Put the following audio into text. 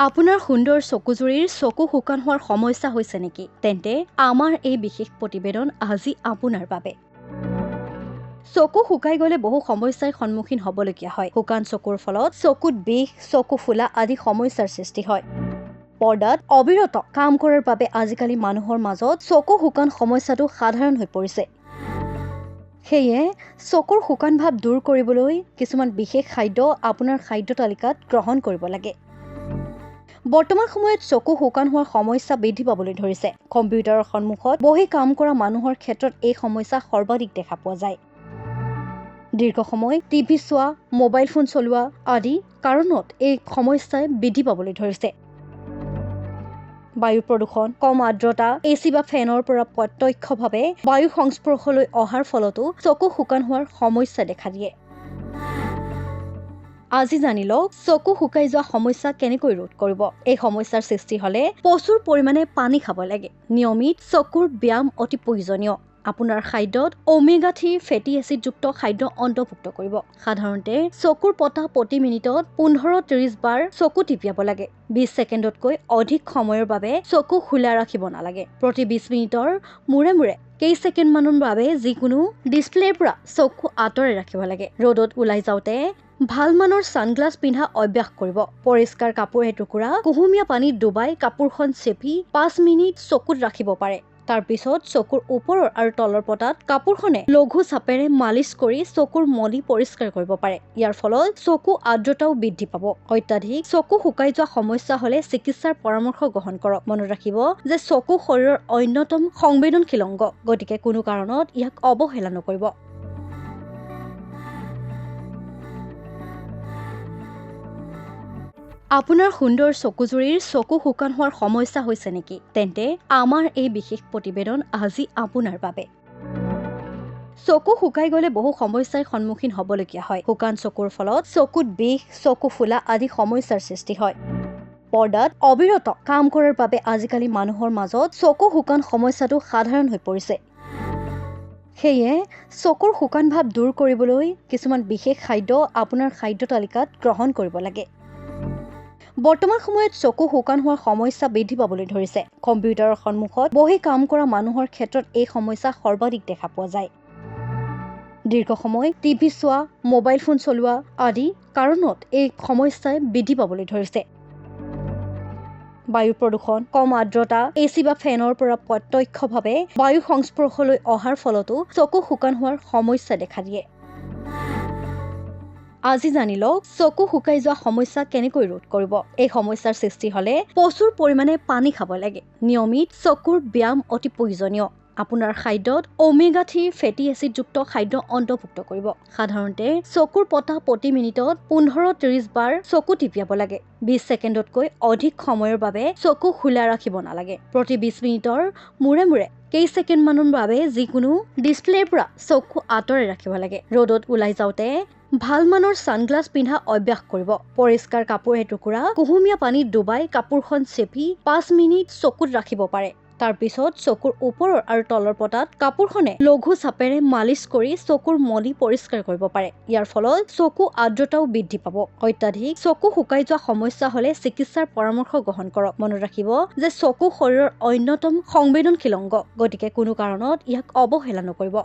আপোনাৰ সুন্দৰ চকুজুৰিৰ চকু শুকান হোৱাৰ সমস্যা হৈছে নেকি? তেন্তে আমাৰ এই বিশেষ প্ৰতিবেদন আজি আপোনাৰ বাবে। চকু শুকাই গ'লে বহু সমস্যাৰ সন্মুখীন হ'বলগীয়া হয়। শুকান চকুৰ ফলত চকুত বিষ, চকু ফুলা আদি সমস্যাৰ সৃষ্টি হয়। পৰ্দাত অবিৰত কাম কৰাৰ বাবে আজিকালি মানুহৰ মাজত চকু শুকান সমস্যাটো সাধাৰণ হৈ পৰিছে। সেয়ে চকুৰ শুকান ভাৱ দূৰ কৰিবলৈ কিছুমান বিশেষ খাদ্য আপোনাৰ খাদ্য তালিকাত গ্ৰহণ কৰিব লাগে। বৰ্তমান সময়ত চকু শুকান হোৱাৰ সমস্যা বৃদ্ধি পাবলৈ ধৰিছে। কম্পিউটাৰৰ সন্মুখত বহি কাম কৰা মানুহৰ ক্ষেত্ৰত এই সমস্যা সৰ্বাধিক দেখা পোৱা যায়। দীৰ্ঘ সময় টিভি চোৱা, মোবাইল ফোন চলোৱা আদি কাৰণত এই সমস্যাই বৃদ্ধি পাবলৈ ধৰিছে। বায়ু প্ৰদূষণ, কম আৰ্দ্ৰতা, এচি বা ফেনৰ পৰা প্ৰত্যক্ষভাৱে বায়ু সংস্পৰ্শলৈ অহাৰ ফলতো চকু শুকান হোৱাৰ সমস্যা দেখা দিয়ে। আজি জানি লওক চকু শুকাই যোৱা সমস্যা কেনেকৈ ৰোধ কৰিব। এই সমস্যাৰ সৃষ্টি হলে প্ৰচুৰ পৰিমাণে পানী খাব লাগে। নিয়মিত চকুৰ ব্যায়াম অতি প্ৰয়োজনীয়। আপোনাৰ খাদ্যত ওমেগা 3 ফেটি এচিডযুক্ত খাদ্য অন্তৰ্ভুক্ত কৰিব। সাধাৰণতে চকুৰ পতা প্ৰতি মিনিটত 15-30 বাৰ চকু টিপিয়াব লাগে। 20 ছেকেণ্ডতকৈ অধিক সময়ৰ বাবে চকু খোলা ৰাখিব নালাগে। প্ৰতি 20 মিনিটৰ মূৰে মূৰে কেইছেকেণ্ডমানৰ বাবে যিকোনো ডিছপ্লেৰ পৰা চকু আঁতৰাই ৰাখিব লাগে। ৰ'দত ওলাই যাওঁতে ভাল মানৰ ছানগ্লাছ পিন্ধা অভ্যাস কৰিব। পৰিষ্কাৰ কাপোৰ এটুকুৰা কুহুমীয়া পানীত ডুবাই কাপোৰখন চেপি 5 মিনিট চকুত ৰাখিব পাৰে। তাৰ পিছত চকুৰ ওপৰৰ আৰু তলৰ পটাত কাপোৰখনে লঘু চাপেৰে মালিচ কৰি চকুৰ মলি পৰিষ্কাৰ কৰিব পাৰে। ইয়াৰ ফলত চকু আৰ্দ্ৰতাও বৃদ্ধি পাব। অত্যাধিক চকু শুকাই যোৱা সমস্যা হলে চিকিৎসাৰ পৰামৰ্শ গ্ৰহণ কৰক। মনত ৰাখিব যে চকু শৰীৰৰ অন্যতম সংবেদনশীল অংগ, গতিকে কোনো কাৰণত ইয়াক অৱহেলা নকৰিব। আপোনাৰ সুন্দৰ চকুজুৰিৰ চকু শুকান হোৱাৰ সমস্যা হৈছে নেকি? তেন্তে আমাৰ এই বিশেষ প্ৰতিবেদন আজি আপোনাৰ বাবে। চকু শুকাই গ'লে বহু সমস্যাৰ সন্মুখীন হ'বলগীয়া হয়। শুকান চকুৰ ফলত চকুত বিষ, চকু ফুলা আদি সমস্যাৰ সৃষ্টি হয়। পৰ্দাত অবিৰত কাম কৰাৰ বাবে আজিকালি মানুহৰ মাজত চকু শুকান সমস্যাটো সাধাৰণ হৈ পৰিছে। সেয়ে চকুৰ শুকান ভাৱ দূৰ কৰিবলৈ কিছুমান বিশেষ খাদ্য আপোনাৰ খাদ্য তালিকাত গ্ৰহণ কৰিব লাগে। বৰ্তমান সময়ত চকু শুকান হোৱাৰ সমস্যা বৃদ্ধি পাবলৈ ধৰিছে। কম্পিউটাৰৰ সন্মুখত বহি কাম কৰা মানুহৰ ক্ষেত্ৰত এই সমস্যা সৰ্বাধিক দেখা পোৱা যায়। দীৰ্ঘ সময় টিভি চোৱা, মোবাইল ফোন চলোৱা আদি কাৰণত এই সমস্যাই বৃদ্ধি পাবলৈ ধৰিছে। বায়ু প্ৰদূষণ, কম আৰ্দ্ৰতা, এচি বা ফেনৰ পৰা প্ৰত্যক্ষভাৱে বায়ু সংস্পৰ্শলৈ অহাৰ ফলতো চকু শুকান হোৱাৰ সমস্যা দেখা দিয়ে। আজি জানি লওক চকু শুকাই যোৱা সমস্যা কেনেকৈ ৰোধ কৰিব। এই সমস্যাৰ সৃষ্টি হলে প্ৰচুৰ পৰিমাণে পানী খাব লাগে। নিয়মিত চকুৰ ব্যায়াম অতি প্ৰয়োজনীয়। আপোনাৰ খাদ্যত ওমেগা 3 ফেটি এচিডযুক্ত খাদ্য অন্তৰ্ভুক্ত কৰিব। সাধাৰণতে চকুৰ পতা প্ৰতি মিনিটত 15-30 বাৰ চকু টিপিয়াব লাগে। 20 ছেকেণ্ডতকৈ অধিক সময়ৰ বাবে চকু খোলা ৰাখিব নালাগে। প্ৰতি 20 মিনিটৰ মূৰে মূৰে কেইছেকেণ্ডমানৰ বাবে যিকোনো ডিছপ্লেৰ পৰা চকু আঁতৰাই ৰাখিব লাগে। ৰ'দত ওলাই যাওঁতে ভাল মানৰ ছানগ্লাছ পিন্ধা অভ্যাস কৰিব। পৰিষ্কাৰ কাপোৰ এটুকুৰা কুহুমীয়া পানীত ডুবাই কাপোৰখন চেপি 5 মিনিট চকুত ৰাখিব পাৰে। তাৰ পিছত চকুৰ ওপৰৰ আৰু তলৰ পটাত কাপোৰখনে লঘু চাপেৰে মালিচ কৰি চকুৰ মলি পৰিষ্কাৰ কৰিব পাৰে। ইয়াৰ ফলত চকু আৰ্দ্ৰতাও বৃদ্ধি পাব। অত্যাধিক চকু শুকাই যোৱা সমস্যা হলে চিকিৎসাৰ পৰামৰ্শ গ্ৰহণ কৰক। মনত ৰাখিব যে চকু শৰীৰৰ অন্যতম সংবেদনশীল অংগ, গতিকে কোনো কাৰণত ইয়াক অৱহেলা নকৰিব।